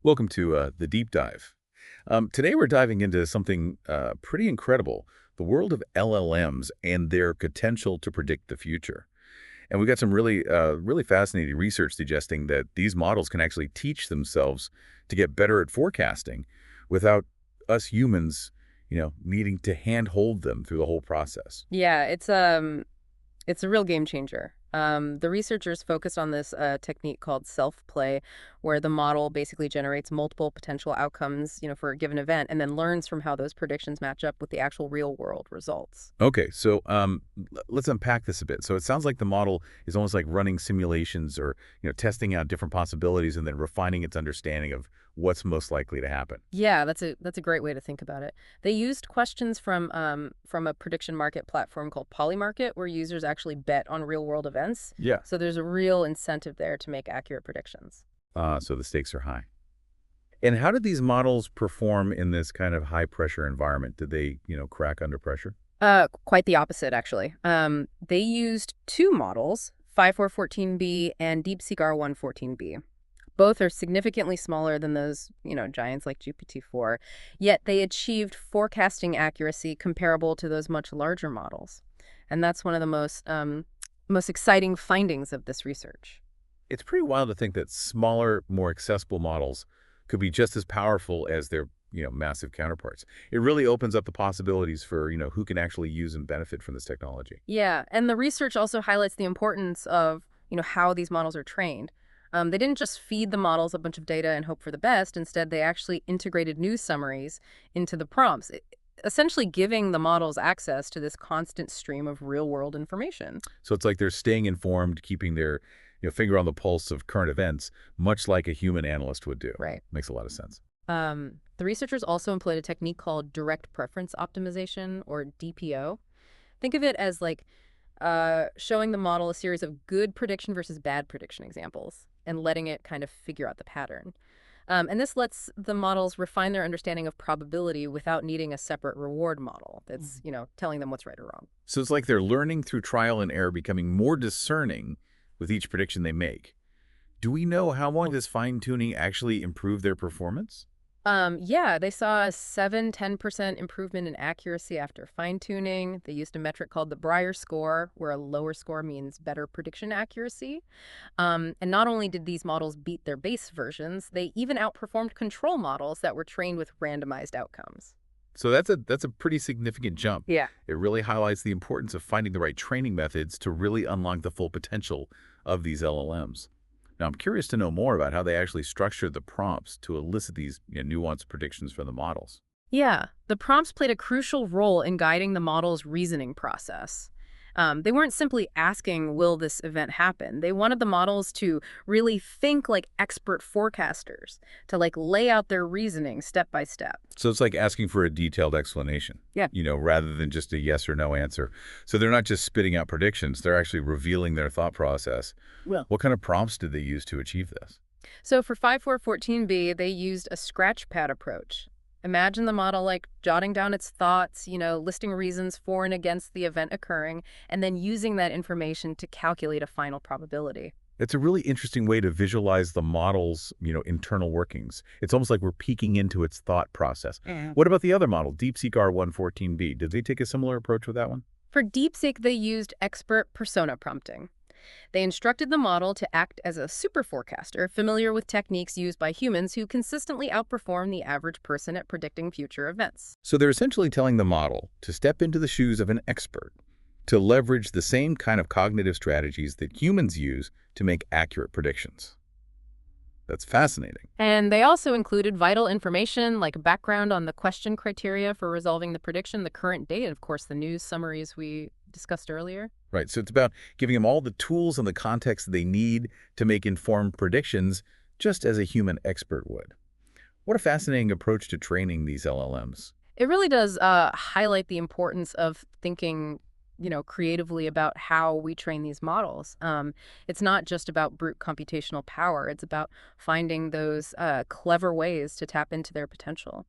Welcome to the deep dive. Today we're diving into something pretty incredible, the world of LLMs and their potential to predict the future. And we've got some really fascinating research suggesting that these models can actually teach themselves to get better at forecasting without us humans, needing to handhold them through the whole process. Yeah, it's a real game changer. The researchers focused on this technique called self-play, where the model basically generates multiple potential outcomes, for a given event, and then learns from how those predictions match up with the actual real-world results. Okay, so let's unpack this a bit. So it sounds like the model is almost like running simulations or testing out different possibilities and then refining its understanding of what's most likely to happen. Yeah, that's a great way to think about it. They used questions from a prediction market platform called Polymarket, where users actually bet on real-world events. Yeah. So there's a real incentive there to make accurate predictions. So the stakes are high. And how did these models perform in this kind of high pressure environment? Did they, crack under pressure? Quite the opposite, actually. They used two models, 5414B and DeepSeek R114B. Both are significantly smaller than those, giants like GPT-4, yet they achieved forecasting accuracy comparable to those much larger models. And that's one of the most exciting findings of this research. It's pretty wild to think that smaller, more accessible models could be just as powerful as their, massive counterparts. It really opens up the possibilities for, who can actually use and benefit from this technology. Yeah, and the research also highlights the importance of, how these models are trained. They didn't just feed the models a bunch of data and hope for the best. Instead, they actually integrated news summaries into the prompts, essentially giving the models access to this constant stream of real-world information. So it's like they're staying informed, keeping their, finger on the pulse of current events, much like a human analyst would do. Right. Makes a lot of sense. The researchers also employed a technique called direct preference optimization, or DPO. Think of it as like showing the model a series of good prediction versus bad prediction examples and letting it kind of figure out the pattern. And this lets the models refine their understanding of probability without needing a separate reward model that's, telling them what's right or wrong. So it's like they're learning through trial and error, becoming more discerning with each prediction they make. Do we know how long this fine-tuning actually improved their performance? Yeah, they saw a 7–10% improvement in accuracy after fine-tuning. They used a metric called the Breyer score, where a lower score means better prediction accuracy. And not only did these models beat their base versions, they even outperformed control models that were trained with randomized outcomes. So that's a pretty significant jump. Yeah. It really highlights the importance of finding the right training methods to really unlock the full potential of these LLMs. Now, I'm curious to know more about how they actually structured the prompts to elicit these nuanced predictions from the models. Yeah, the prompts played a crucial role in guiding the model's reasoning process. They weren't simply asking, will this event happen? They wanted the models to really think like expert forecasters, to like lay out their reasoning step by step. So it's like asking for a detailed explanation, Yeah. rather than just a yes or no answer. So they're not just spitting out predictions, they're actually revealing their thought process. Well, What kind of prompts did they use to achieve this? so for 5414B, they used a scratchpad approach. Imagine the model like jotting down its thoughts, listing reasons for and against the event occurring, and then using that information to calculate a final probability. It's a really interesting way to visualize the model's, internal workings. It's almost like we're peeking into its thought process. What about the other model, DeepSeek R114B? Did they take a similar approach with that one? For DeepSeek, they used expert persona prompting. They instructed the model to act as a super forecaster, familiar with techniques used by humans who consistently outperform the average person at predicting future events. So they're essentially telling the model to step into the shoes of an expert, to leverage the same kind of cognitive strategies that humans use to make accurate predictions. That's fascinating. And they also included vital information like background on the question criteria for resolving the prediction, the current date, and of course the news summaries we discussed earlier. Right. So it's about giving them all the tools and the context they need to make informed predictions, just as a human expert would. What a fascinating approach to training these LLMs. It really does highlight the importance of thinking, creatively about how we train these models. It's not just about brute computational power. It's about finding those clever ways to tap into their potential.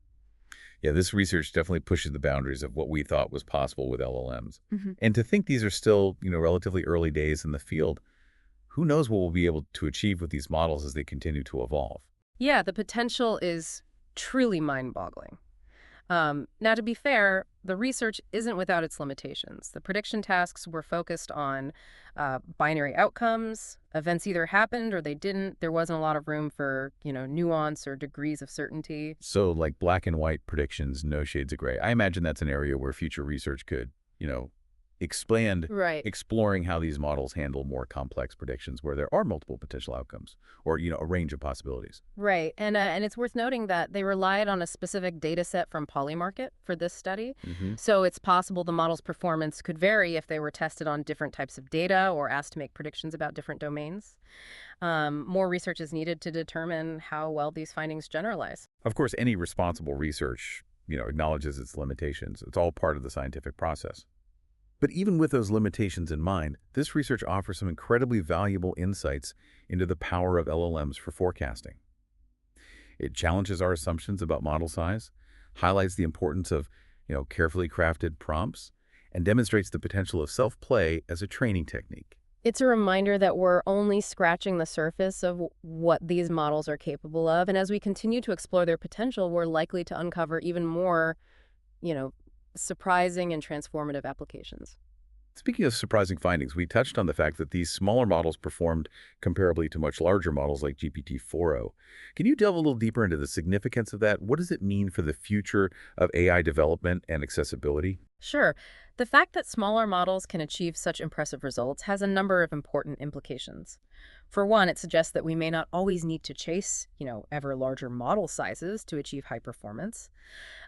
Yeah, this research definitely pushes the boundaries of what we thought was possible with LLMs. Hmm. And to think these are still, relatively early days in the field, who knows what we'll be able to achieve with these models as they continue to evolve. Yeah, the potential is truly mind-boggling. Now, to be fair, the research isn't without its limitations. The prediction tasks were focused on binary outcomes. Events either happened or they didn't. There wasn't a lot of room for, nuance or degrees of certainty. So like black and white predictions, no shades of gray. I imagine that's an area where future research could, expand, Right. exploring how these models handle more complex predictions where there are multiple potential outcomes or, a range of possibilities. Right. And it's worth noting that they relied on a specific data set from Polymarket for this study. Hmm. So it's possible the model's performance could vary if they were tested on different types of data or asked to make predictions about different domains. More research is needed to determine how well these findings generalize. Of course, any responsible research, acknowledges its limitations. It's all part of the scientific process. But even with those limitations in mind, this research offers some incredibly valuable insights into the power of LLMs for forecasting. It challenges our assumptions about model size, highlights the importance of, carefully crafted prompts, and demonstrates the potential of self-play as a training technique. It's a reminder that we're only scratching the surface of what these models are capable of. And as we continue to explore their potential, we're likely to uncover even more, you know, surprising and transformative applications. Speaking of surprising findings, we touched on the fact that these smaller models performed comparably to much larger models like GPT-4o. Can you delve a little deeper into the significance of that? What does it mean for the future of AI development and accessibility? Sure. The fact that smaller models can achieve such impressive results has a number of important implications. For one, it suggests that we may not always need to chase, ever larger model sizes to achieve high performance.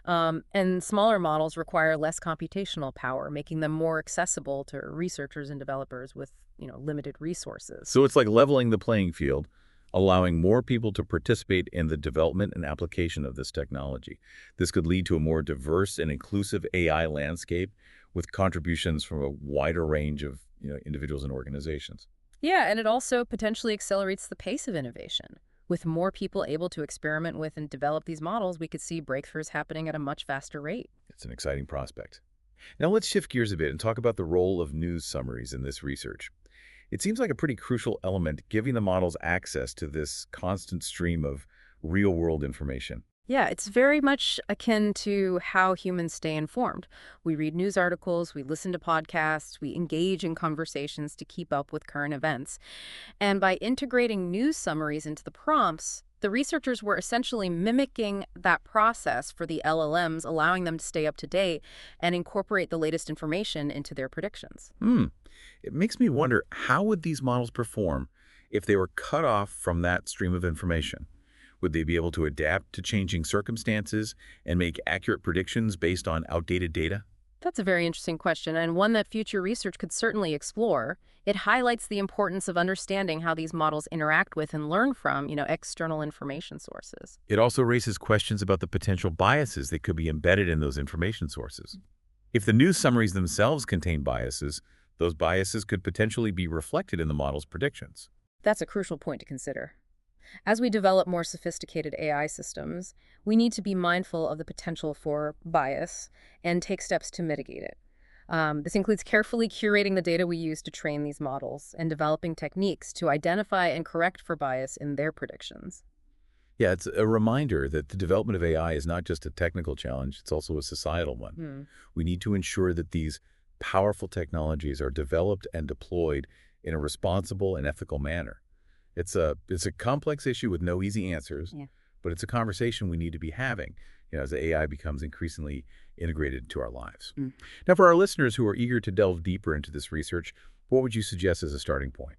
And smaller models require less computational power, making them more accessible to researchers and developers with, limited resources. So it's like leveling the playing field, allowing more people to participate in the development and application of this technology. This could lead to a more diverse and inclusive AI landscape with contributions from a wider range of individuals and organizations. Yeah, and it also potentially accelerates the pace of innovation. With more people able to experiment with and develop these models, we could see breakthroughs happening at a much faster rate. It's an exciting prospect. Now let's shift gears a bit and talk about the role of news summaries in this research. It seems like a pretty crucial element, giving the models access to this constant stream of real-world information. Yeah, it's very much akin to how humans stay informed. We read news articles, we listen to podcasts, we engage in conversations to keep up with current events. And by integrating news summaries into the prompts, the researchers were essentially mimicking that process for the LLMs, allowing them to stay up to date and incorporate the latest information into their predictions. Hmm. It makes me wonder, how would these models perform if they were cut off from that stream of information? Would they be able to adapt to changing circumstances and make accurate predictions based on outdated data? That's a very interesting question, and one that future research could certainly explore. It highlights the importance of understanding how these models interact with and learn from, external information sources. It also raises questions about the potential biases that could be embedded in those information sources. If the news summaries themselves contain biases, those biases could potentially be reflected in the model's predictions. That's a crucial point to consider. As we develop more sophisticated AI systems, we need to be mindful of the potential for bias and take steps to mitigate it. This includes carefully curating the data we use to train these models and developing techniques to identify and correct for bias in their predictions. Yeah, it's a reminder that the development of AI is not just a technical challenge, it's also a societal one. Hmm. We need to ensure that these powerful technologies are developed and deployed in a responsible and ethical manner. It's a complex issue with no easy answers, Yeah. but it's a conversation we need to be having, as the AI becomes increasingly integrated into our lives. Mm. Now, for our listeners who are eager to delve deeper into this research, what would you suggest as a starting point?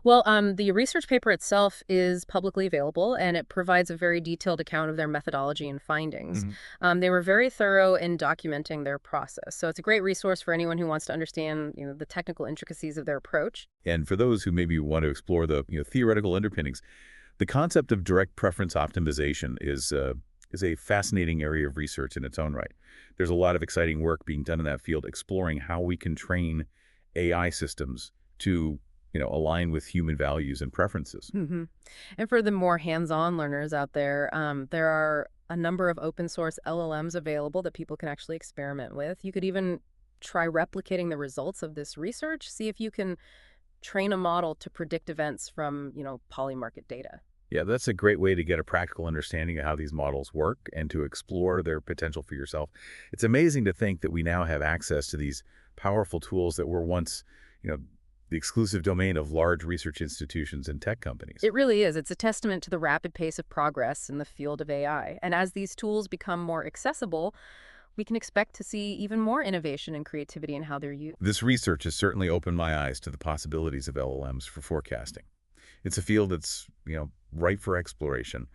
Well, the research paper itself is publicly available, and it provides a very detailed account of their methodology and findings. Mhm. They were very thorough in documenting their process, so it's a great resource for anyone who wants to understand, the technical intricacies of their approach. And for those who maybe want to explore the theoretical underpinnings, the concept of direct preference optimization is a fascinating area of research in its own right. There's a lot of exciting work being done in that field, exploring how we can train AI systems to align with human values and preferences. Hmm. And for the more hands-on learners out there are a number of open source LLMs available that people can actually experiment with. You could even try replicating the results of this research, see if you can train a model to predict events from, polymarket data. Yeah, that's a great way to get a practical understanding of how these models work and to explore their potential for yourself. It's amazing to think that we now have access to these powerful tools that were once, you know, the exclusive domain of large research institutions and tech companies. It really is. It's a testament to the rapid pace of progress in the field of AI. And as these tools become more accessible, we can expect to see even more innovation and creativity in how they're used. This research has certainly opened my eyes to the possibilities of LLMs for forecasting. It's a field that's, ripe for exploration.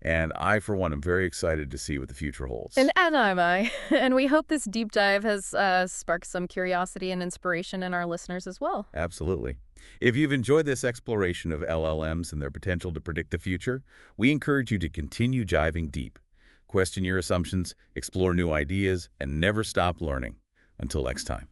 And I, for one, am very excited to see what the future holds. And am I. And we hope this deep dive has sparked some curiosity and inspiration in our listeners as well. Absolutely. If you've enjoyed this exploration of LLMs and their potential to predict the future, we encourage you to continue diving deep. Question your assumptions, explore new ideas, and never stop learning. Until next time.